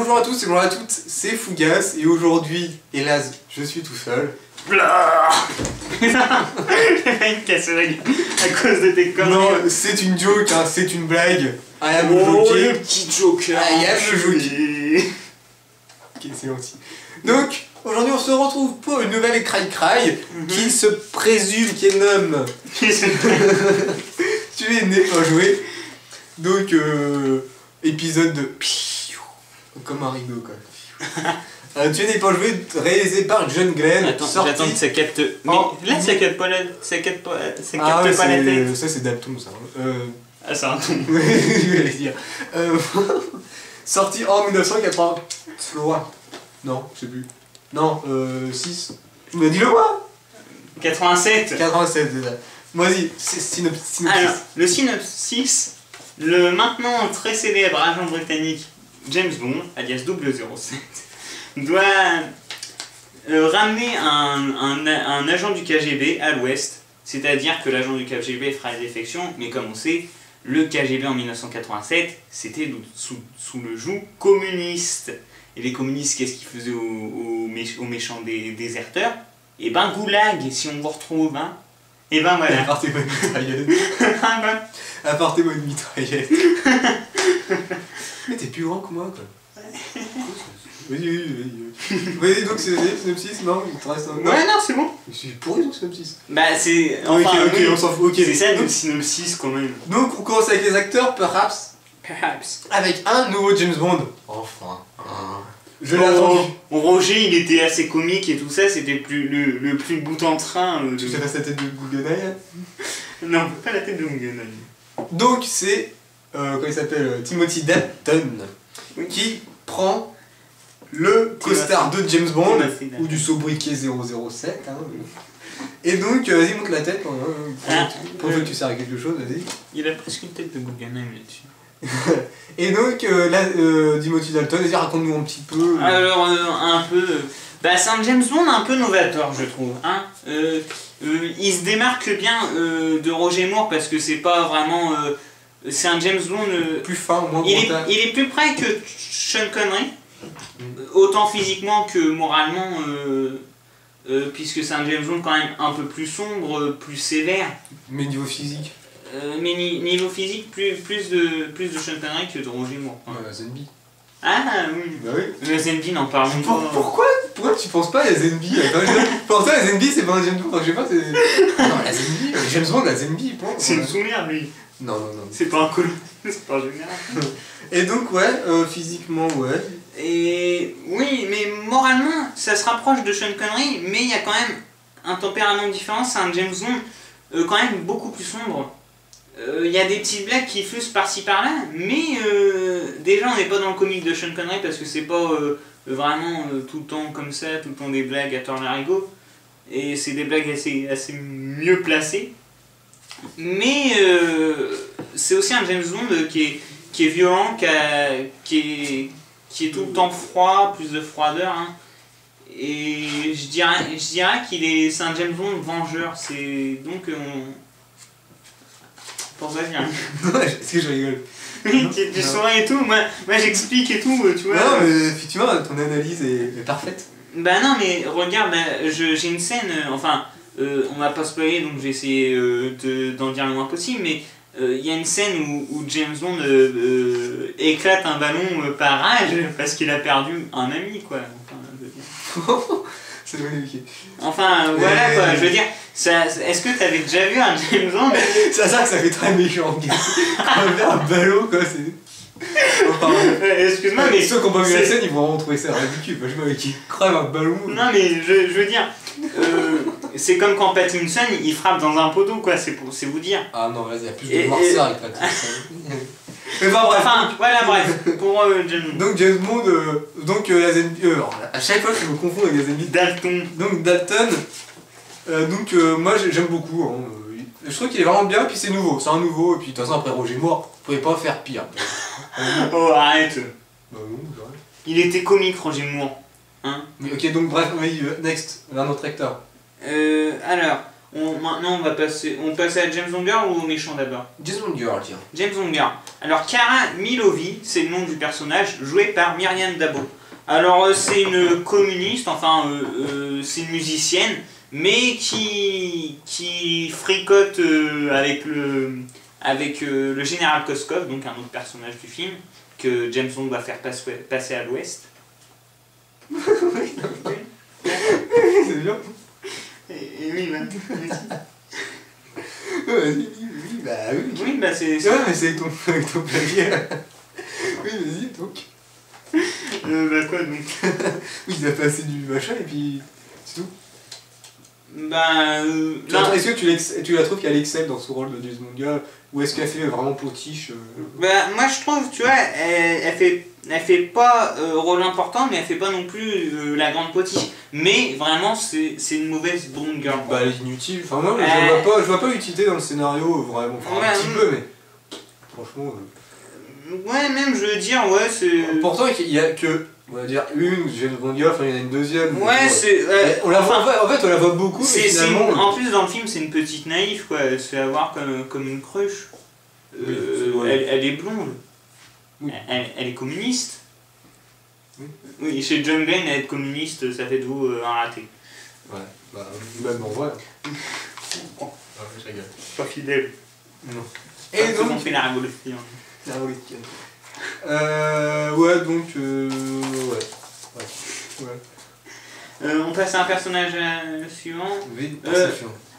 bonjour à tous et bonjour à toutes, c'est Fougas et aujourd'hui, hélas, je suis tout seul. Blah. J'ai failli me casser la gueule à cause de tes conneries. Non, c'est une joke, hein, c'est une blague. I am oh, joking. le petit joker. I am joking. Ok, c'est gentil. Donc, aujourd'hui on se retrouve pour une nouvelle cry qui se présume, qui est nomme. Tu n'es pas joué. Donc, épisode de... Comme un rideau, quoi. Tu n'es pas joué, réalisé par John Glenn. J'attends que ça capte. Mais là, ça capte pas la, ça capte pas, ça capte ouais, pas la tête. Ça, c'est Dalton, ça. Ah, c'est un ton. Je vais dire. Sorti en 1983. Non, je sais plus. Non, 6. Mais dis-le moi. 87. 87, c'est ça. Vas-y, synopsis. Alors, le synopsis, le maintenant très célèbre agent britannique James Bond, alias 007, doit ramener un agent du KGB à l'ouest, c'est-à-dire que l'agent du KGB fera la défection, mais comme on sait, le KGB en 1987, c'était sous le joug communiste. Et les communistes, qu'est-ce qu'ils faisaient aux méchants déserteurs? Et ben goulag, si on vous retrouve, hein. Et ben voilà. Apportez-moi une mitraillette. Apportez-moi une mitraillette. Mais t'es plus grand que moi, quoi. Vas-y. Vas-y, donc c'est synopsis, non? Il te reste un... Ouais, non, c'est bon. Je suis pourri, donc synopsis. Bah, c'est... Enfin, ok, on s'en fout, ok. C'est ça le synopsis, quand même. Donc, on commence avec les acteurs, perhaps. Avec un nouveau James Bond. Enfin. Je l'ai attendu. Roger, il était assez comique et tout ça, c'était le plus bout en train. Tu sais pas sa tête de GoldenEye? Non, pas la tête de GoldenEye. Donc, c'est... comment il s'appelle? Timothy Dalton. Oui. Qui prend le costard de James Bond, ou du sobriquet 007. Hein. Et donc, vas-y, monte la tête. Pour que tu sers à quelque chose, vas-y. Il a presque une tête de GoldenEye là-dessus. Et donc, là, Timothy Dalton, vas-y, raconte-nous un petit peu. Alors, un peu... Bah, c'est un James Bond un peu novateur, je trouve. Hein. Il se démarque bien de Roger Moore parce que c'est pas vraiment... c'est un James Bond... plus fin, moins contact. Il est plus près que Sean Connery, autant physiquement que moralement, puisque c'est un James Bond quand même un peu plus sombre, plus sévère. Mais niveau physique niveau physique, plus de Sean Connery que de Roger Moore. La Zenby. Ah oui. Bah oui. La Zenby, n'en parlons pas. Pourquoi tu penses pas à la Zenby? Pour toi, la Zenby, c'est pas un James Bond, je sais pas, c'est... Non, la Zenby, James Bond, la Zenby, point. C'est une souvenir, lui. Non. C'est pas un col... c'est pas un général. Et donc, ouais, physiquement, ouais. Et oui, mais moralement, ça se rapproche de Sean Connery, mais il y a quand même un tempérament différent, c'est un James Bond quand même beaucoup plus sombre. Il y a des petites blagues qui fusent par-ci par-là, mais déjà on n'est pas dans le comique de Sean Connery parce que c'est pas vraiment tout le temps comme ça, tout le temps des blagues à tort l'arigot, et c'est des blagues assez mieux placées. Mais c'est aussi un James Bond qui est violent, qui est tout le temps froid, plus de froideur. Hein. Et je dirais c'est un James Bond vengeur. C'est donc pour ça bien. Est-ce que je rigole? Oui, tu souris et tout. Moi j'explique et tout, tu vois. Non, mais effectivement, ton analyse est parfaite. Bah non, mais regarde, j'ai une scène. On m'a pas spoilé, donc j'ai essayé d'en dire le moins possible, mais il y a une scène où James Bond éclate un ballon par rage parce qu'il a perdu un ami, quoi. C'est magnifique. Enfin, voilà, quoi, je veux dire, est-ce que t'avais déjà vu un James Bond? C'est ça que ça fait très méchant, quand on fait un ballon, quoi, c'est... Enfin, excuse-moi, mais... Ceux qui n'ont pas vu la scène, ils vont vraiment trouver ça ridicule. Moi, je me qui crève un ballon... Non, mais je veux dire... c'est comme quand Pattinson il frappe dans un poteau, quoi, c'est vous dire. Ah non, vas-y, il y a plus de noirceur avec Pattinson. Mais bref. Pour James. Donc James Bond, la Zenby, à chaque fois je me confonds avec la Zenby. Dalton. Donc Dalton, moi j'aime beaucoup. Hein, je trouve qu'il est vraiment bien, puis c'est nouveau, c'est un nouveau, et puis de toute façon après Roger Moore, vous pouvez pas faire pire. Oh arrête. Bah non, j'arrête. Il était comique Roger Moore. Hein. Mais ok, donc bref, next, un autre acteur. Alors, Maintenant, on passe à James Bond Girl ou au méchant d'abord? James Bond Girl, tiens. James Bond Girl. Alors, Cara Milovi, c'est le nom du personnage, joué par Myriam Dabo. Alors, c'est une communiste, enfin, c'est une musicienne, mais qui fricote avec le général Koskov, donc un autre personnage du film, que James Bond va faire passer à l'ouest. Oui, c'est bien. Et oui, bah. Oui, bah oui. Oui, bah c'est. Ouais, mais c'est avec ton clavier. Oui, vas-y, donc. Bah quoi donc? Oui, il a passé du machin et puis. C'est tout. Bah. Est-ce que tu la trouves qu'elle excelle dans son rôle de James Bond Girl ou est-ce qu'elle fait vraiment potiche Bah, moi je trouve, tu vois, elle fait pas rôle important, mais elle fait pas non plus la grande potiche. Mais vraiment, c'est une mauvaise Bond Girl. Bah, elle est inutile. Enfin, moi, je vois pas l'utilité dans le scénario, vraiment. Enfin, ouais, un petit peu, mais. Franchement. Ouais, même, je veux dire, ouais, c'est. Pourtant, il y a que. On va dire une James Bond Girl, enfin, il y en a une deuxième. Ouais, c'est. On la voit, en fait, on la voit beaucoup, mais finalement. En plus, dans le film, c'est une petite naïve, quoi. Elle se fait avoir comme une cruche. Elle est blonde. Oui. Elle est communiste. Oui. Oui, chez John Glenn, être communiste, ça fait de vous un raté. Ouais, bah, même en vrai. Bon. Ouais, je rigole. Pas fidèle. Non. Et donc, on fait la révolution. La révolution. Ouais, donc. Ouais. On passe à un personnage suivant. Oui,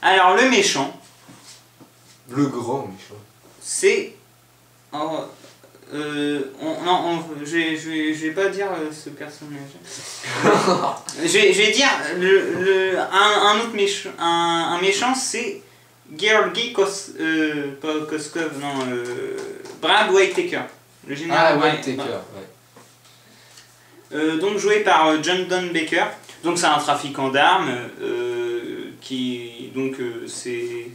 alors, le méchant. Le grand méchant. C'est. Oh, je vais pas dire ce personnage. je vais dire un autre méchant. Un méchant, c'est Georgi Koskov, non, Brad Whitaker. Le général Whitaker, ouais. Donc joué par John Don Baker. Donc c'est un trafiquant d'armes qui donc c'est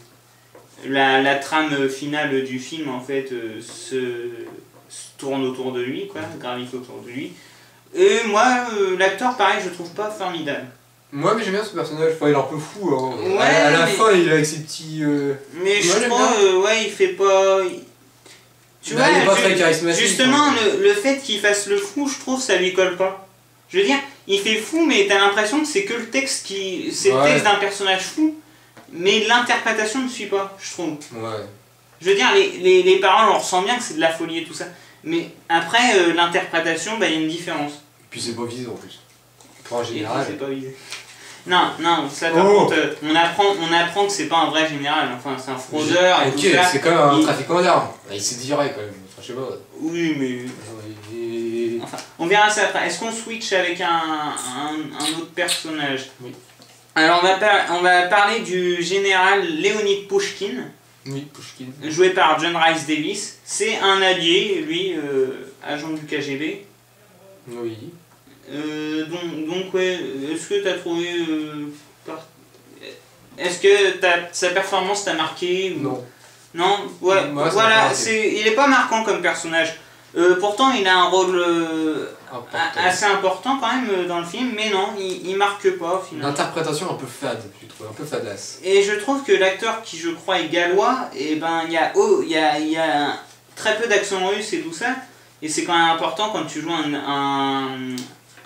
la trame finale du film en fait se tourne autour de lui, quoi, gravite autour de lui. Et moi, l'acteur, pareil, je trouve pas formidable. Moi, mais j'aime bien ce personnage. Enfin, il est un peu fou. Hein. Ouais, à la fin, il est avec ses petits. Mais je trouve, ouais, il fait pas. Tu vois, il est pas très charismatique. Justement, le fait qu'il fasse le fou, je trouve, ça lui colle pas. Je veux dire, il fait fou, mais t'as l'impression que c'est que le texte qui. C'est le texte d'un personnage fou, mais l'interprétation ne suit pas, je trouve. Ouais. Je veux dire, les paroles, on ressent bien que c'est de la folie et tout ça. Mais après, l'interprétation, bah, il y a une différence. Et puis c'est pas visé en plus. Pour un général. C'est pas visé. Non, ça par contre, on apprend que c'est pas un vrai général, enfin c'est un fraudeur et tout ça. Ok, c'est quand même un trafiquant d'armes. Il s'est viré quand même, enfin, je sais pas. Oui, mais... Enfin, on verra ça après. Est-ce qu'on switch avec un autre personnage? Oui. Alors on va parler du général Leonid Pushkin. Oui, Pushkin. Joué par John Rhys Davies. C'est un allié, lui, agent du KGB. Oui. Donc ouais, est-ce que t'as trouvé... Est-ce que sa performance t'a marqué ou... Non. Non. Ouais, moi, voilà, il est pas marquant comme personnage. Pourtant, il a un rôle assez important quand même dans le film, mais non, il marque pas finalement. L'interprétation un peu fade, je trouve, un peu fadasse. Et je trouve que l'acteur qui, je crois, est gallois, et ben il y a très peu d'accent russe et tout ça, et c'est quand même important quand tu joues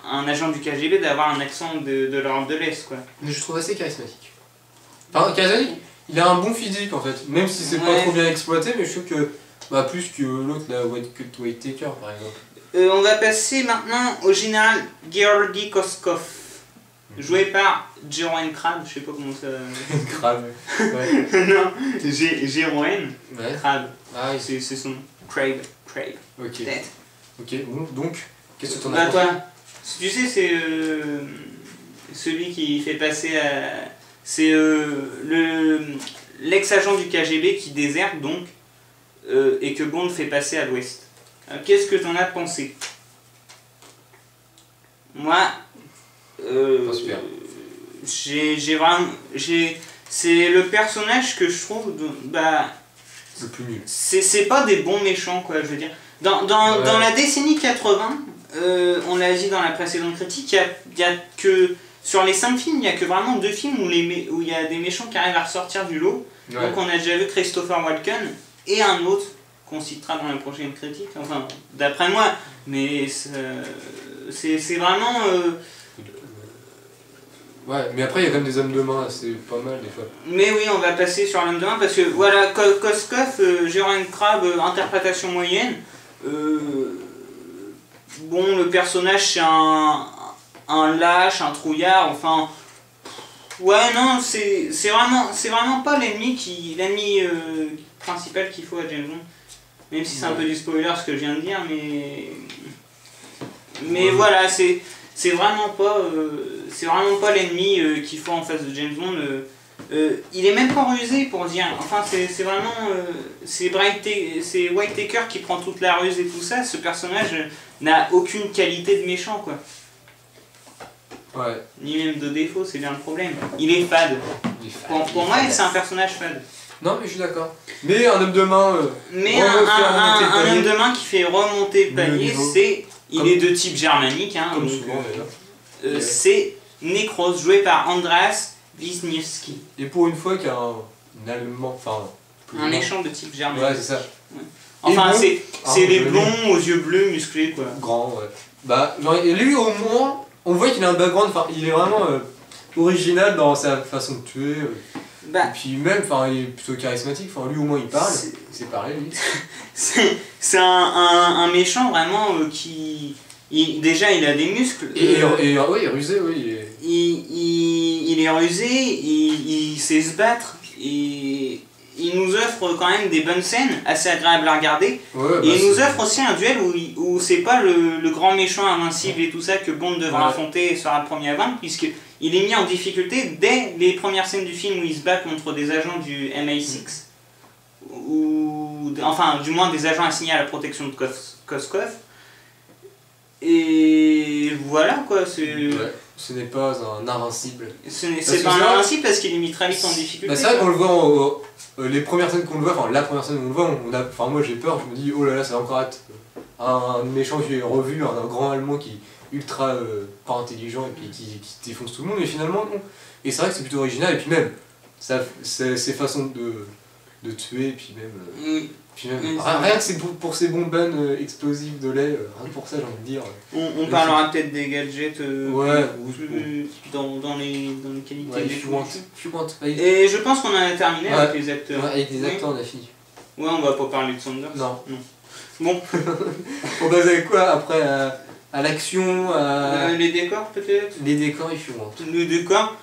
un agent du KGB d'avoir un accent de l'Europe de l'Est, quoi. Mais je trouve assez charismatique. Enfin, charismatique, il a un bon physique en fait, même si c'est pas trop bien exploité, mais je trouve que plus que l'autre, la Whitaker par exemple. On va passer maintenant au général Georgi Koskov, joué par Jeroen Krab, je sais pas comment ça... Krab, ouais. Non, Jeroen Krab, c'est son Crab. Ok. Peut-être. Ok, bon, donc, qu'est-ce que t'en as toi, tu sais, c'est celui qui fait passer à... C'est l'ex-agent du KGB qui déserte donc et que Bond fait passer à l'ouest. Qu'est-ce que t'en as pensé? Moi, super. j'ai vraiment... C'est le personnage que je trouve... le plus nul. C'est pas des bons méchants, quoi, je veux dire. Dans la décennie 80, on l'a dit dans la précédente critique, il y a que sur les 5 films, il n'y a que vraiment 2 films où il y a des méchants qui arrivent à ressortir du lot. Ouais. Donc on a déjà vu Christopher Walken et un autre qu'on citera dans la prochaine critique, enfin d'après moi, mais c'est vraiment... Ouais, mais après il y a quand même des hommes de main, c'est pas mal des fois. Mais oui, on va passer sur l'homme de main parce que voilà, Koskov, Gérard Crabbe, interprétation moyenne. Bon, le personnage c'est un lâche, un trouillard, enfin... Ouais, non, c'est vraiment pas l'ennemi principal qu'il faut à James Bond. Même si c'est un peu du spoiler ce que je viens de dire, mais voilà, c'est vraiment pas l'ennemi qu'il faut en face de James Bond. Il est même pas rusé pour dire, enfin c'est vraiment c'est Whitaker qui prend toute la ruse et tout ça. Ce personnage n'a aucune qualité de méchant, quoi. Ouais. Ni même de défaut, c'est bien le problème. Il est fade. Pour moi, c'est un personnage fade. Non, mais je suis d'accord. Mais un homme de main. Mais un homme de main qui fait remonter le palier, il est de type germanique. Hein, comme souvent d'ailleurs. C'est Necros, joué par Andras Wisniewski. Et pour une fois qu'il y a un Allemand, enfin. Un méchant de type germanique. Ouais, c'est ça. Ouais. Enfin, c'est les blonds aux yeux bleus musclés, quoi. Grand, ouais. Bah, genre, et lui au moins, on voit qu'il a un background, enfin, il est vraiment original dans sa façon de tuer. Et puis même, enfin, il est plutôt charismatique, enfin, lui au moins il parle, c'est pareil, lui. C'est un méchant vraiment qui... déjà il a des muscles. Oui, il est rusé, oui. Il est rusé, il sait se battre, et il nous offre quand même des bonnes scènes, assez agréables à regarder. Ouais, et il nous offre aussi un duel où c'est pas le grand méchant invincible et tout ça que Bond devra affronter et sera le premier à vaincre, puisque il est mis en difficulté dès les premières scènes du film où il se bat contre des agents du MI6, enfin du moins des agents assignés à la protection de Koskov. Et voilà quoi, ce n'est pas un invincible. C'est pas un invincible parce qu'il est mis très vite en difficulté. Bah c'est vrai qu'on le voit, les premières scènes qu'on le voit, enfin la première scène où on le voit, enfin moi j'ai peur, je me dis oh là là ça va encore être un méchant que j'ai revu, un grand allemand qui est ultra pas intelligent et puis qui défonce tout le monde, mais finalement non. Et c'est vrai que c'est plutôt original, et puis même ses façons de tuer, et puis même... rien que c'est pour ces bonbonnes explosives de lait, rien que pour ça j'ai envie de dire. On parlera peut-être des gadgets dans les qualités des Et je pense qu'on a terminé avec les acteurs. Ouais, avec les acteurs on a fini. Ouais, on va pas parler de Sanders. Non. Bon. On passe avec quoi après à l'action, les décors peut-être. Les décors ils font. Les décors.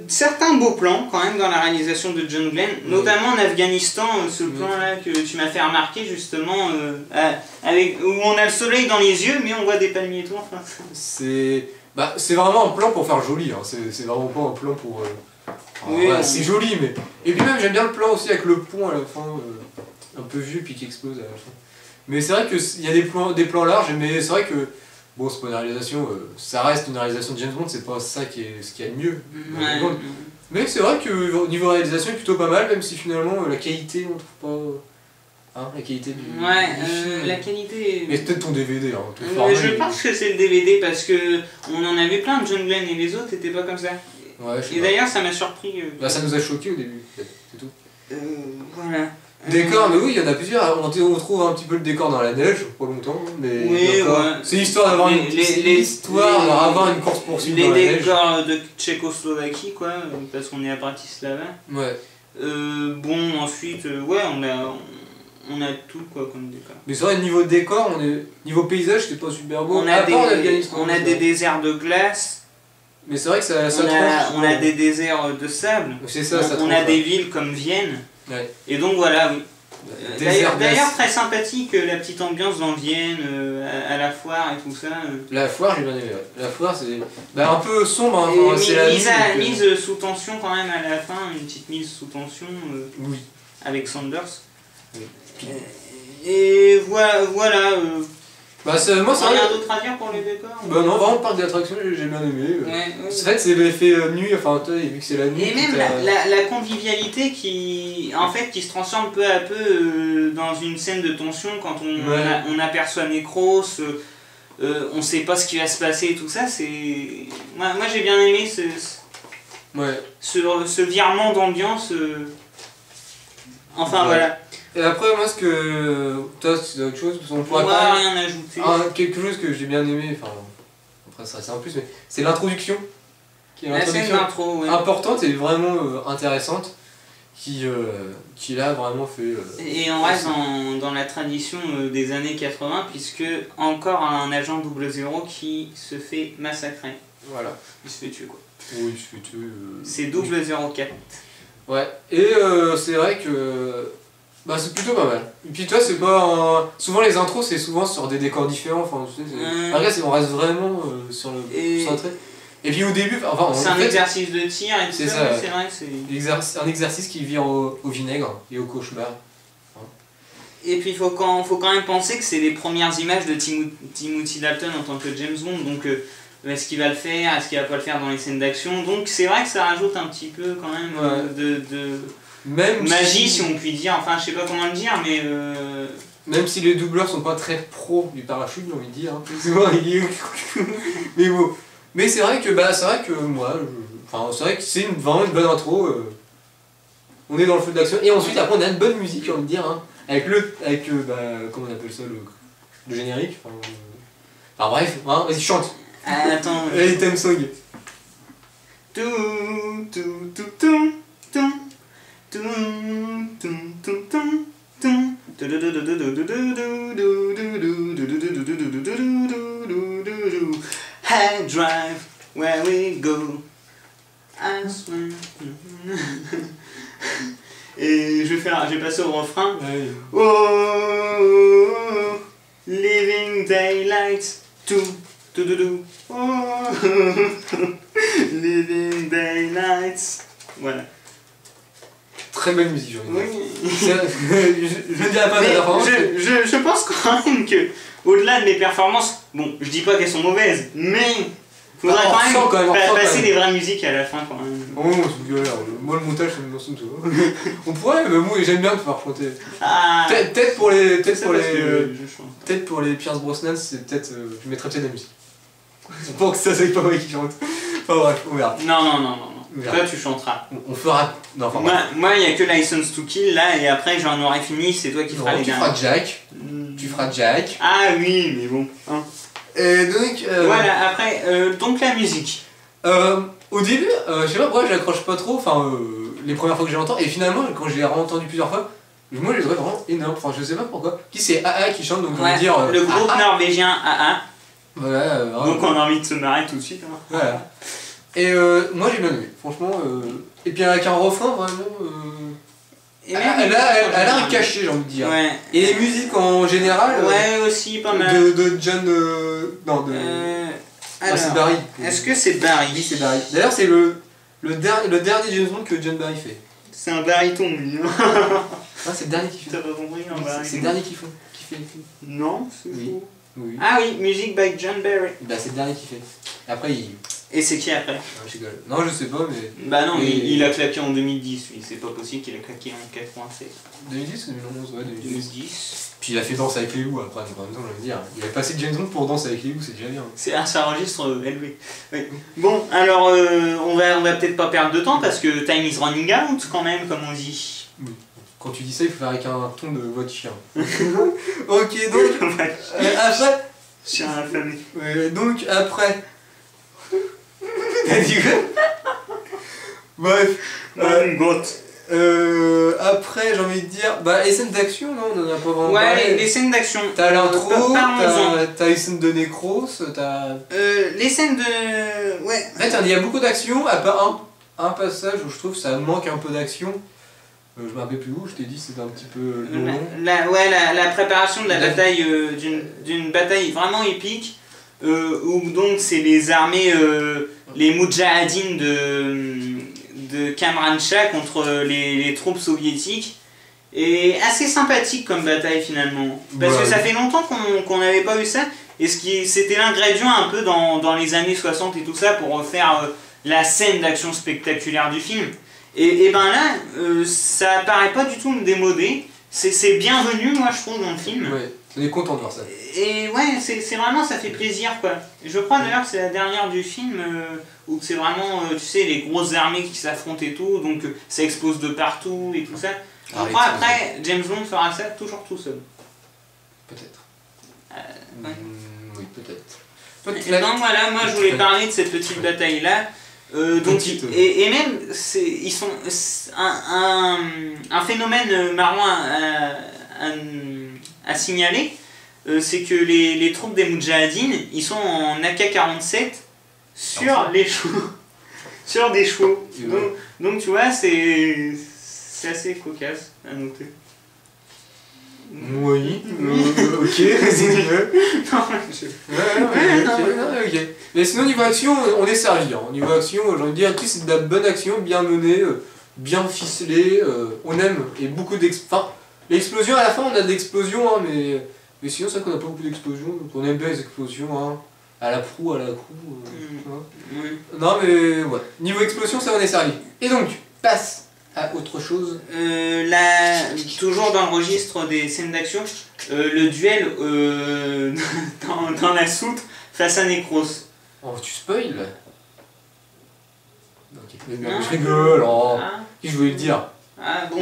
Certains beaux plans quand même dans la réalisation de John Glenn, notamment en Afghanistan, ce plan là que tu m'as fait remarquer justement, où on a le soleil dans les yeux mais on voit des palmiers et tout. Enfin. C'est vraiment un plan pour faire joli, hein. C'est vraiment pas un plan pour... c'est joli, mais... Et puis même j'aime bien le plan aussi avec le pont à la fin, un peu vieux puis qui explose à la fin. Mais c'est vrai qu'il y a des plans larges, mais c'est vrai que... Bon, c'est pas une réalisation, ça reste une réalisation de James Bond, c'est pas ça qui est ce qu'il y a de mieux. Mais c'est vrai que niveau réalisation, il est plutôt pas mal, même si finalement la qualité, on trouve pas. Hein, la qualité du film. La qualité. Mais c'est peut-être ton DVD, hein. Je pense que c'est le DVD parce que on en avait plein de John Glenn et les autres n'étaient pas comme ça. Ouais, et d'ailleurs, ça m'a surpris. Ça nous a choqué au début, c'est tout. Voilà. Décor, mais oui, il y en a plusieurs. On trouve un petit peu le décor dans la neige, pas longtemps, mais c'est l'histoire d'avoir avoir une course poursuite dans la neige. Les décors de Tchécoslovaquie, quoi, parce qu'on est à Bratislava. Ouais. Bon, ensuite, on a tout quoi comme décor. Mais c'est vrai, niveau décor, niveau paysage, c'est pas super beau. On a des déserts de glace. Mais c'est vrai que on a des déserts de sable. C'est ça, on a des villes comme Vienne. Ouais. Et donc voilà, oui. D'ailleurs très sympathique la petite ambiance dans Vienne, à la foire et tout ça. La foire j'ai bien aimé, La foire c'est un peu sombre, hein, c'est la mise sous tension quand même à la fin, une petite mise sous tension avec Sanders. Oui. Et voilà. Moi c'est rien d'autre à dire pour les décors. Non, vraiment le parc d'attractions j'ai bien aimé. C'est vrai que c'est l'effet nuit, enfin vu que c'est la nuit. Et même la convivialité qui se transforme peu à peu dans une scène de tension quand on aperçoit Necros. on sait pas ce qui va se passer et tout ça, c'est... Moi j'ai bien aimé ce virement d'ambiance. Enfin voilà. Et après, moi, ce que... Toi, c'est autre chose, parce qu'on pourrait pas rien ajouter. Quelque chose que j'ai bien aimé, enfin... Après, ça c'est en plus, mais c'est l'introduction. Qui est l'introduction importante et vraiment intéressante. Qui là vraiment fait... Et on reste dans la tradition des années 80, puisque encore un agent 00 qui se fait massacrer. Voilà. Il se fait tuer quoi. Oui, il se fait tuer. C'est 004. Ouais, et c'est vrai que... Bah c'est plutôt pas mal. Et puis toi c'est pas... Souvent les intros c'est souvent sur des décors différents, enfin tu sais, après on reste vraiment sur le trait. Et puis au début, enfin... C'est un exercice de tir et tout ça, c'est vrai que c'est... Un exercice qui vire au vinaigre et au cauchemar. Et puis il faut quand même penser que c'est les premières images de Timothy Dalton en tant que James Bond, donc est-ce qu'il va le faire, est-ce qu'il va pas le faire dans les scènes d'action, donc c'est vrai que ça rajoute un petit peu quand même de magie si on peut dire, enfin je sais pas comment le dire, mais... Même si les doubleurs sont pas très pro du parachute, j'ai envie de dire, mais bon. Mais c'est vrai que moi, c'est vrai que c'est vraiment une bonne intro. On est dans le feu de l'action et ensuite après on a une bonne musique, j'ai envie de dire, hein, avec comment on appelle ça, le générique. Enfin bref, hein, vas-y chante. Attends. Allez, thème song. High drive, where we go. I swear. Et je vais passer au refrain. Ouais. Oh, living daylight. Oh, living daylight. Voilà. Très belle musique, j'ai envie de dire. Oui. Je ne dirais pas la performance. Je pense quand même que, au-delà de mes performances, bon, je dis pas qu'elles sont mauvaises, mais faudrait quand même passer des vraies musiques à la fin quand même. Oh, c'est galère. Moi, le montage, ça me lance tout. On pourrait, mais moi, j'aime bien te faire chanter. Peut-être pour les Pierce Brosnan, c'est peut-être. Je mettrais peut-être de la musique. Pour que ça soit pas moi qui chante. Enfin bref, on verra. Non. Toi, tu chanteras. On fera. Non, enfin, moi, il n'y a que License to Kill là, et après, j'en aurai fini, c'est toi qui feras les derniers. Tu feras Jack. Ah oui, mais bon. Hein. Et donc. Voilà, après, donc la musique. Au début, je sais pas pourquoi je l'accroche pas trop, les premières fois que je l'entends, et finalement, quand je l'ai entendu plusieurs fois, moi je l'ai trouvé vraiment énorme, enfin je sais pas pourquoi. Qui c'est AA qui chante, donc on va dire. Le groupe norvégien AA. Voilà, donc on a envie de se marrer tout de suite. Hein. Voilà. Et moi j'ai bien aimé, franchement. Et puis avec un refrain vraiment. Elle a un cachet, j'ai envie de dire. Ouais. Et les musiques en général. Ouais, aussi pas mal. De John. Non, de. Alors, c'est Barry. Est-ce que c'est Barry? Oui, c'est Barry. D'ailleurs, c'est le dernier James Bond que John Barry fait. C'est un baryton, lui. Ah, c'est le dernier qui fait. T'as pas compris, un baryton. C'est le dernier qui fait. Non, c'est faux. Oui. Ah oui, Music by John Barry. Bah, c'est le dernier qui fait. Après, il. Et c'est qui après? Je rigole. Non, je sais pas, mais. Bah non, mais il a claqué en 2010, lui. C'est pas possible qu'il a claqué en 96. 2010 ou 2011? Ouais, 2010. Puis il a fait Danse avec les loups après, donc en même temps, je veux dire. Il a passé James Bond pour Danse avec les loups, c'est déjà bien. Ça enregistre élevé. Oui. Bon, alors, on va peut-être pas perdre de temps parce que time is running out quand même, comme on dit. Oui. Quand tu dis ça, il faut faire avec un ton de voix de chien. Ok, donc. Après. Chien affamé. Donc, après. T'as dit quoi? Bref. Après, j'ai envie de dire, les scènes d'action, non, on en a pas vraiment parlé. Les scènes d'action. T'as l'intro, t'as les scènes de Necros, t'as... les scènes de... Ouais. En fait, il y a beaucoup d'action, à part un passage où je trouve que ça manque un peu d'action. Je me rappelle plus où, je t'ai dit, c'était un petit peu long. La préparation de la bataille, d'une bataille vraiment épique, où donc c'est les armées, les Moudjahidines de Kamran Shah contre les troupes soviétiques. Et assez sympathique comme bataille finalement. Parce que ça fait longtemps qu'on n'avait pas eu ça. Et c'était l'ingrédient un peu dans les années 60 et tout ça pour refaire la scène d'action spectaculaire du film. Et ben là, ça paraît pas du tout me démodé. C'est bienvenu, moi je trouve, dans le film. Ouais. On est content de voir ça. Et ouais, c'est vraiment, ça fait plaisir quoi. Je crois d'ailleurs que c'est la dernière du film où c'est vraiment, tu sais, les grosses armées qui s'affrontent et tout, donc ça explose de partout et tout ça. Je crois après, James Bond fera ça toujours tout seul. Peut-être. Ouais. Oui, peut-être. Donc voilà, moi je voulais parler de cette petite bataille là. Et même, ils sont un phénomène marrant à signaler, c'est que les troupes des Moudjahidines, ils sont en AK-47 sur les chevaux, sur des chevaux. Donc tu vois, c'est assez cocasse à noter. Oui, ok, c'est mieux. Ok. Mais sinon, niveau action, on est servi. Hein. Niveau action, j'ai envie de dire, c'est de la bonne action, bien menée, bien ficelée. On aime, et beaucoup d'explosions. Enfin, l'explosion à la fin, on a de l'explosion, hein, mais sinon, c'est vrai qu'on n'a pas beaucoup d'explosions. Donc on aime bien les explosions, hein, à la proue, à la proue. Non, mais ouais. Niveau explosion, ça on est servi. Et donc, passe à autre chose. Toujours dans le registre des scènes d'action, le duel dans la soute face à Necros. Oh, tu spoil là. Ok. Je rigole, oh. Qu'est-ce que je voulais le dire? Ah bon,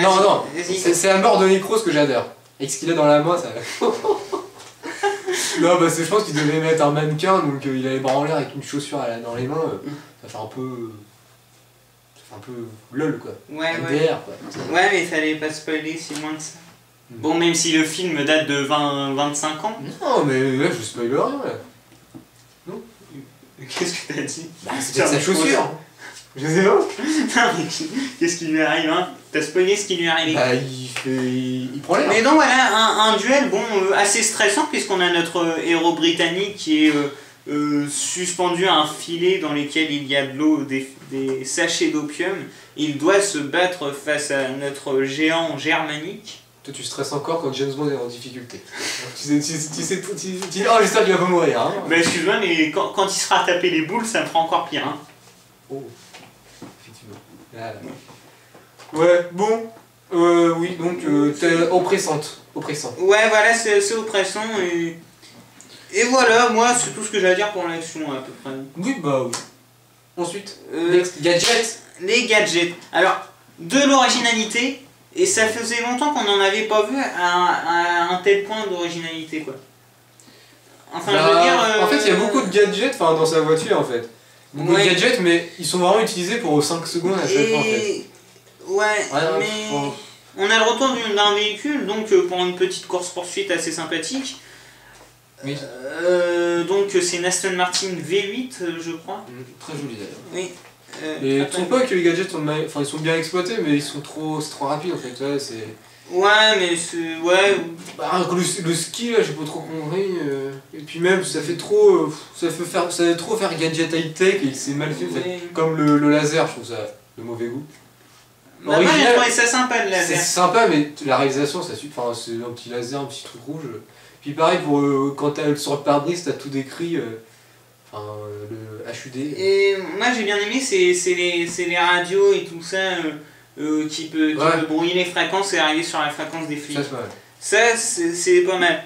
non, c'est la mort de Necros que j'adore. Avec ce qu'il a dans la main, ça. Non, bah je pense qu'il devait mettre un mannequin, donc il avait les bras en l'air avec une chaussure dans les mains. Ça fait un peu. Un peu lol quoi. Ouais, quoi. Ouais, mais il fallait pas spoiler si loin que ça. Bon, même si le film date de 25 ans. Non, mais là je spoil rien là. Non. Qu'est-ce que t'as dit? Bah, c'est sa chaussure. Je sais pas. Non, mais qu'est-ce qui lui arrive, hein? T'as spoilé ce qui lui arrive. Bah, il prend l'air. Mais donc voilà, un duel bon, assez stressant, puisqu'on a notre héros britannique qui est suspendu à un filet dans lequel il y a de l'eau, des sachets d'opium. Il doit se battre face à notre géant germanique. Toi tu stresses encore quand James Bond est en difficulté. tu dis oh j'espère qu'il va pas mourir. Hein. Mais excuse-moi, mais quand il sera tapé les boules, ça me fera encore pire. Hein. Oh, effectivement. Là. Ouais, bon. Oui, donc t'es oppressant. Ouais, voilà, c'est oppressant et voilà, moi c'est tout ce que j'ai à dire pour l'action à peu près. Oui, bah oui. Ensuite, gadgets. Les gadgets. Alors, de l'originalité, et ça faisait longtemps qu'on n'en avait pas vu à un tel point d'originalité, quoi. Enfin, je veux dire... En fait, il y a beaucoup de gadgets dans sa voiture, en fait. Beaucoup de gadgets, mais ils sont vraiment utilisés pour 5 secondes à chaque fois, en fait. Ouais, mais... On a le retour d'un véhicule, donc pour une petite course-poursuite assez sympathique. Oui. Donc c'est une Aston Martin V8, je crois. Très joli d'ailleurs. Oui. Et tu trouves pas que les gadgets ils sont bien exploités, mais c'est trop rapide en fait. Ouais, mais c'est. Ouais. Bah, le ski là, j'ai pas trop compris. Et puis même, ça fait trop. Ça fait trop faire gadget high-tech et c'est mal fait. En fait. Comme le laser, je trouve ça de mauvais goût. Bah, moi j'ai trouvé ça sympa le laser. C'est sympa, mais la réalisation, ça suit. Enfin, c'est un petit laser, un petit truc rouge. Puis pareil, quand t'as sur le pare-brise, t'as tout décrit. Le HUD. Et moi j'ai bien aimé, c'est les radios et tout ça qui peut brouiller les fréquences et arriver sur la fréquence des flics. Ça c'est pas mal.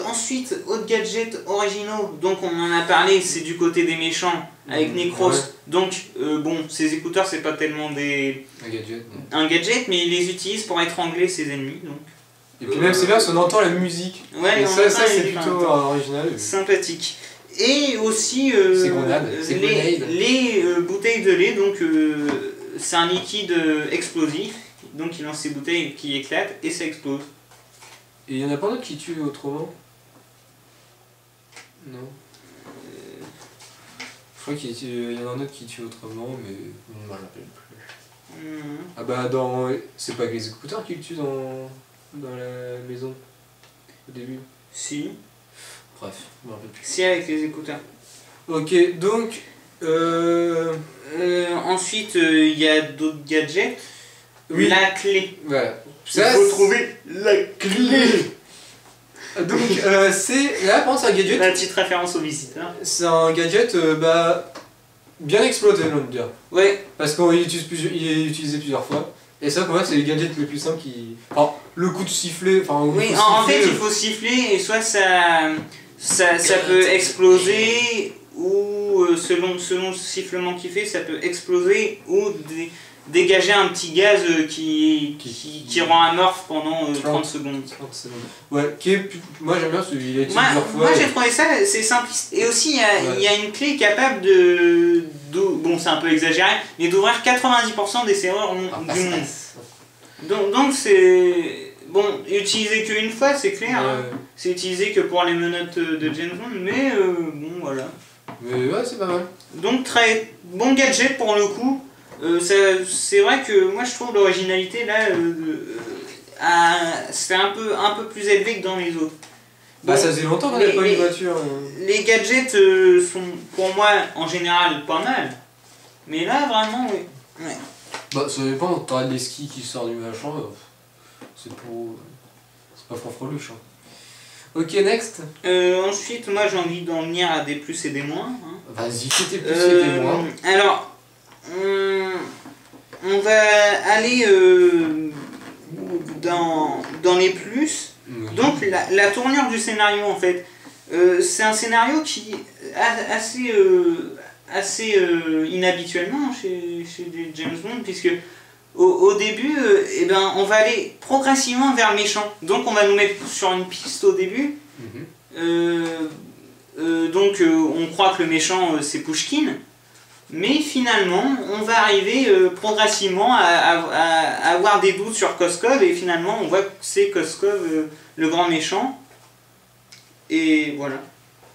Ensuite, autres gadgets originaux, donc on en a parlé, c'est du côté des méchants avec Necros. Ouais. Donc bon, ces écouteurs c'est pas tellement un gadget, mais ils les utilisent pour étrangler ses ennemis. Donc. Et puis même c'est bien parce qu'on entend la musique. Ouais, et ça c'est plutôt original. Sympathique. Et aussi les bouteilles de lait, donc c'est un liquide explosif, donc il lance ces bouteilles qui éclatent et ça explose. Et il y en a pas d'autres qui tuent autrement? Non. Je crois qu'il y en a un autre qui tue autrement, mais je ne me rappelle plus. Ah bah c'est pas les écouteurs qui le tuent dans la maison au début? Si. Bref, je me rappelle plus. Si, avec les écouteurs. Ok, donc... ensuite, il y a d'autres gadgets. Oui. La clé. Ouais. Il faut trouver la clé. Donc, c'est... Là, par contre, c'est un gadget... La petite référence au visiteur. C'est un gadget, bien exploité, j'ai envie de dire. Ouais. Parce qu'il est utilisé plusieurs fois. Et ça, pour moi, c'est les gadgets les plus simples qui... Enfin, le coup de sifflet. Oui, en fait, il faut siffler et soit ça peut exploser ou selon le sifflement qu'il fait, ça peut exploser ou dégager un petit gaz qui rend amorphe pendant 30 secondes. Ouais, moi j'aime bien celui-là. Moi j'ai trouvé ça, c'est simpliste. Et aussi il y a une clé capable bon c'est un peu exagéré, mais d'ouvrir 90% des serrures du monde. Donc c'est... Bon, utilisé qu'une fois, c'est clair. Hein. C'est utilisé que pour les menottes de James Bond, mais bon, voilà. Mais ouais, c'est pas mal. Donc, très bon gadget pour le coup. C'est vrai que moi je trouve l'originalité là, c'est un peu plus élevé que dans les autres. Bah, ça faisait longtemps qu'on n'avait pas eu une voiture. Les gadgets sont pour moi en général pas mal. Mais là, vraiment, oui. Ouais. Bah, ça dépend, t'auras des skis qui sortent du machin. C'est pas fanfreluche. Hein. Ok, next. Ensuite, moi j'ai envie d'en venir à des plus et des moins. Hein. Vas-y, fais tes plus et tes moins. Alors, on va aller dans les plus. Oui. Donc, la tournure du scénario en fait. C'est un scénario qui assez inhabituellement chez James Bond, puisque au début, on va aller progressivement vers le méchant. Donc on va nous mettre sur une piste au début. Donc on croit que le méchant c'est Pushkin. Mais finalement, on va arriver progressivement à avoir des doutes sur Koskov. Et finalement, on voit que c'est Koskov le grand méchant. Et voilà.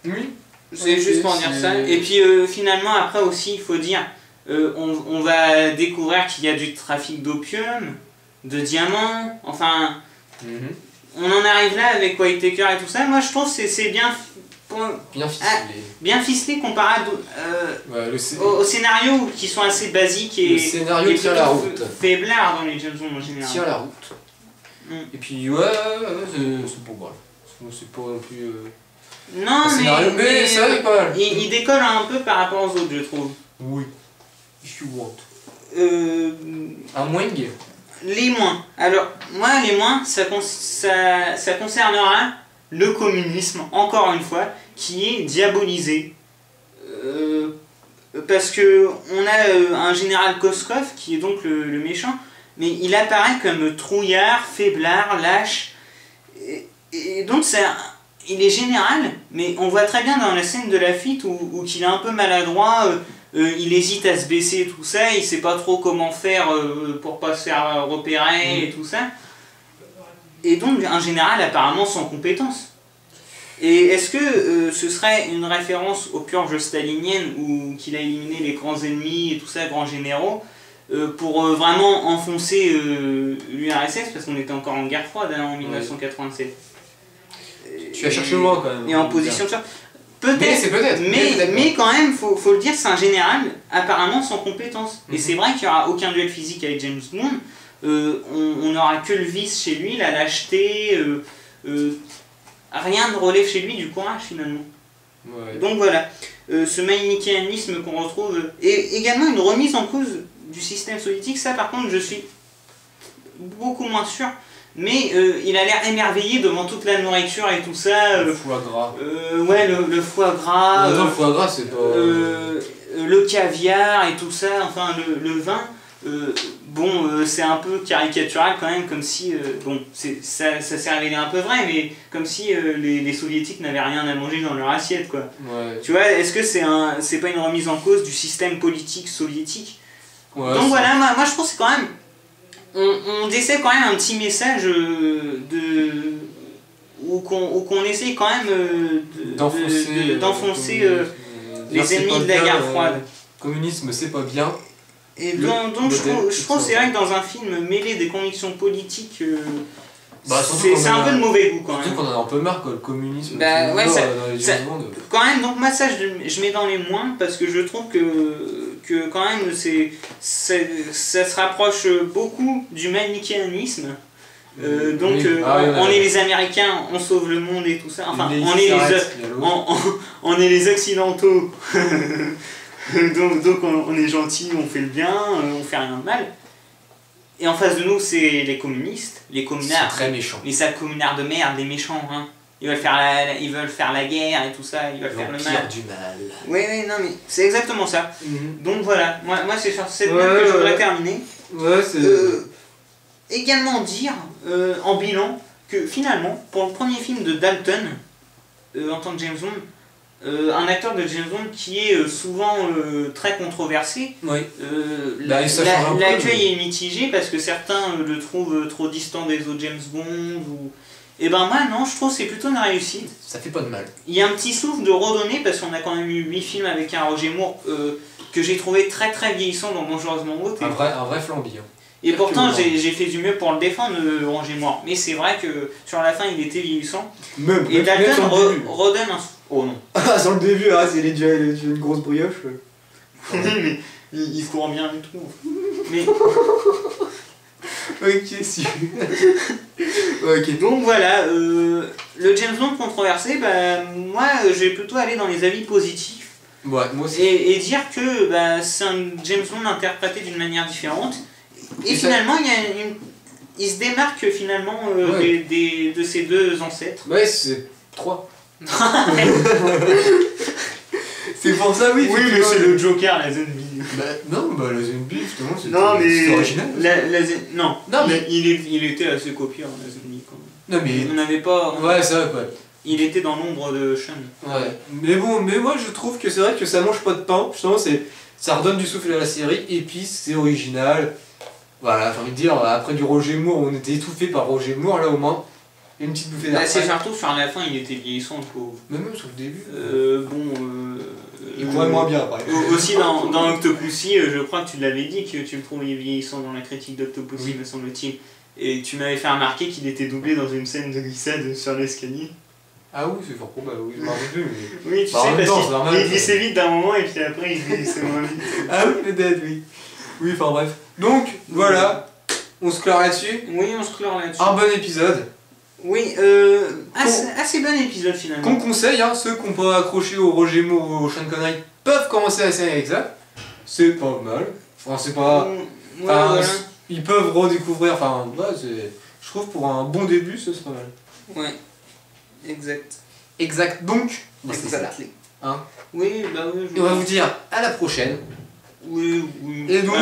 Oui. C'est juste pour dire ça. Et puis finalement, après aussi, il faut dire... on va découvrir qu'il y a du trafic d'opium, de diamants, enfin... On en arrive là avec Whitaker et tout ça. Moi je trouve que c'est bien ficelé comparé aux scénarios qui sont assez basiques et tient la route. Faiblards dans les James Bond en général. Tient la route. Et puis c'est pour moi. C'est pas non plus... Non mais ça n'est pas mal. Il décolle un peu par rapport aux autres, je trouve. Oui. If you want. Un wing. Les moins. Alors, moi, les moins, ça concernera le communisme, encore une fois, qui est diabolisé. Parce que on a un général Koskov, qui est donc le méchant, mais il apparaît comme trouillard, faiblard, lâche. Et donc, il est général, mais on voit très bien dans la scène de la fuite où qu'il est un peu maladroit. Il hésite à se baisser, tout ça, il sait pas trop comment faire pour pas se faire repérer et tout ça. Et donc un général apparemment sans compétence. Et est-ce que ce serait une référence aux purges staliniennes où qu'il a éliminé les grands ennemis et tout ça, grands généraux, pour vraiment enfoncer l'URSS, parce qu'on était encore en guerre froide en 1987. Tu as cherché loin quand même. Et en position de ça. Peut-être, mais quand même, faut le dire, c'est un général apparemment sans compétence. Et c'est vrai qu'il n'y aura aucun duel physique avec James Bond, on n'aura que le vice chez lui, la lâcheté, rien ne relève chez lui du courage finalement. Ouais. Donc voilà, ce manichéanisme qu'on retrouve, et également une remise en cause du système soviétique, ça par contre je suis beaucoup moins sûr. Mais il a l'air émerveillé devant toute la nourriture et tout ça. Le foie gras. Ouais, le foie gras. Non, le foie gras, c'est pas... le caviar et tout ça, enfin le vin. C'est un peu caricatural quand même, comme si... ça s'est révélé un peu vrai, mais comme si les soviétiques n'avaient rien à manger dans leur assiette, quoi. Ouais. Tu vois, est-ce que c'est pas une remise en cause du système politique soviétique? Ouais, donc voilà, moi je pense que c'est quand même... On décèle quand même un petit message où qu'on essaye quand même d'enfoncer les ennemis de la guerre froide. Le communisme c'est pas bien. Et donc je trouve c'est vrai que dans un film mêlé des convictions politiques, c'est un peu de mauvais goût quand même. Surtout qu'on en a un peu marre le communisme. Bah ouais, quand même, donc moi ça je mets dans les moins parce que je trouve que quand même ça se rapproche beaucoup du manichéanisme. On est les Américains, on sauve le monde et tout ça. Enfin, on est les Occidentaux. donc on est gentils, on fait le bien, on fait rien de mal. Et en face de nous, c'est les communistes, les communards. C'est très méchant. Les sales communards de merde, les méchants, hein. Ils veulent faire la guerre et tout ça, ils veulent faire le mal. du mal. Oui, non, mais c'est exactement ça. Donc voilà, moi c'est sur cette note que je voudrais terminer. Ouais, c'est... Également dire, en bilan, que finalement, pour le premier film de Dalton, en tant que James Bond, un acteur de James Bond qui est souvent très controversé, Oui. L'accueil est mitigé parce que certains le trouvent trop distant des autres James Bond. Et ben moi non, je trouve que c'est plutôt une réussite. Ça fait pas de mal. Il y a un petit souffle de redonner parce qu'on a quand même eu 8 films avec un Roger Moore que j'ai trouvé très très vieillissant dans Dangereusement Haute. Un vrai flambi. Hein. Et pourtant j'ai fait du mieux pour le défendre, Roger Moore. Mais c'est vrai que sur la fin il était vieillissant. Et Dalton redonne un... Oh non. Ah, sur le début, il est déjà une grosse brioche. Oui, mais il court bien et tout. Mais... Ok, si. Ok. Donc voilà, le James Bond controversé, bah, moi je vais plutôt aller dans les avis positifs. Ouais, moi aussi. Et dire que bah, c'est un James Bond interprété d'une manière différente. Et finalement, il se démarque finalement de ses deux ancêtres. Ouais, c'est 3. C'est pour ça, oui. Oui, mais c'est le Joker, la Zenby. Non, la Zenby, justement, c'est original. Non, mais il était assez copieux, la Zenby, quand même. Non, mais... On n'avait pas... Ouais, c'est vrai, quoi. Il était dans l'ombre de Sean. Ouais. Mais bon, moi je trouve que c'est vrai que ça mange pas de pain. Justement, ça redonne du souffle à la série, et puis c'est original. Voilà, j'ai envie de dire, après du Roger Moore, on était étouffé par Roger Moore, là au moins. Une petite bouffée d'air. C'est surtout sur la fin, il était vieillissant, le pauvre. Mais même sur le début. Il courait moins bien après. Aussi dans Octopussy, je crois que tu l'avais dit que tu le trouvais vieillissant dans la critique d'Octopussy, me semble-t-il. Et tu m'avais fait remarquer qu'il était doublé dans une scène de glissade sur l'escalier. Ah oui, c'est fort probable, oui, je m'en rappelle plus. Mais... Oui, tu sais, parce qu'il glissait vite d'un moment et puis après il glissait moins vite. Ah oui, peut-être, oui. Oui, enfin bref. Donc, voilà, on se clore là-dessus. Oui, on se clore là-dessus. Un bon épisode. Oui, assez bon épisode finalement. Qu'on conseille, hein, ceux qui n'ont pas accroché au Roger Moore ou au Sean Connery peuvent commencer la série avec ça. C'est pas mal. Enfin, c'est pas... Enfin, ils peuvent redécouvrir, enfin, je trouve pour un bon début, c'est pas mal. Ouais, exact. Exact, donc, Exactly. Hein. Oui, bah oui. Et on va vous dire à la prochaine. Oui. Et donc,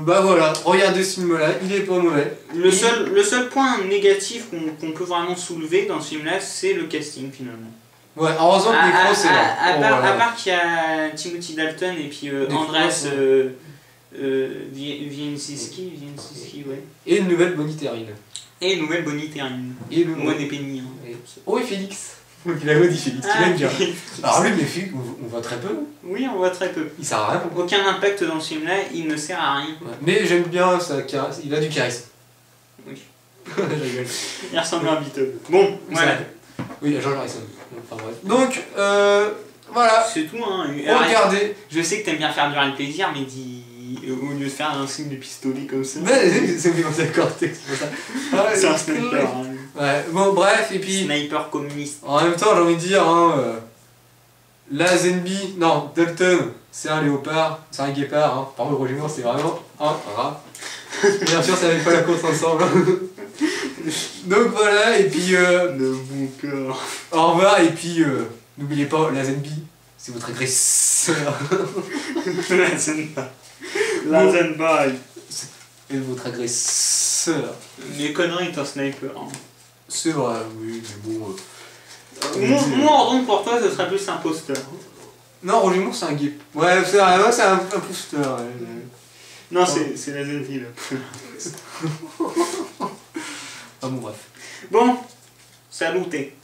bah voilà, regardez ce film-là, il est pas mauvais. Le seul point négatif qu'on peut vraiment soulever dans ce film-là, c'est le casting finalement. Ouais, heureusement que Necro c'est là. À part qu'il y a Timothy Dalton et puis Andreas Wieniawski, ouais. Et une nouvelle Bonnie Terrine. Et une nouvelle Bonnie Terrine. Et le Moine et Penny. Hein. Oh, et Félix. Il a dit Félix, qu'il aime bien. Alors lui, mais Félix, on voit très peu. Oui, on voit très peu. Il sert à rien. Aucun impact dans ce film-là, il ne sert à rien. Ouais. Mais j'aime bien ça, il a du charisme. Oui. Je rigole. Il ressemble à un Beatle. Bon, voilà. Oui, George Harrison. Enfin, bref. Donc, voilà. C'est tout, hein. Regardez. Je sais que t'aimes bien faire durer le plaisir, mais au lieu de faire un signe de pistolet comme ça. Mais c'est un cortex, c'est pour ça. C'est un sniper. Hein. Ouais, bon, bref, et puis. Sniper communiste. En même temps, j'ai envie de dire, hein, la Zenby, non, Dalton, c'est un léopard, c'est un guépard, hein. Par contre, Roger Moore, c'est vraiment un rat. Bien sûr, ça n'avait pas la course ensemble. Donc voilà, et puis. Le bon cœur. Au revoir, et puis, n'oubliez pas, la Zenby, c'est votre agresseur. La Zenby. La Zenby. Et votre agresseur. Mais Connery est un sniper. Hein. C'est vrai, oui, mais bon. Moi, en donc pour toi, ce serait plus un imposteur. Non, Roger Moore, c'est un guépard. Ouais, c'est un imposteur. Ouais. Non, c'est la Zenby là. Ah bon, bref. Bon, saluté.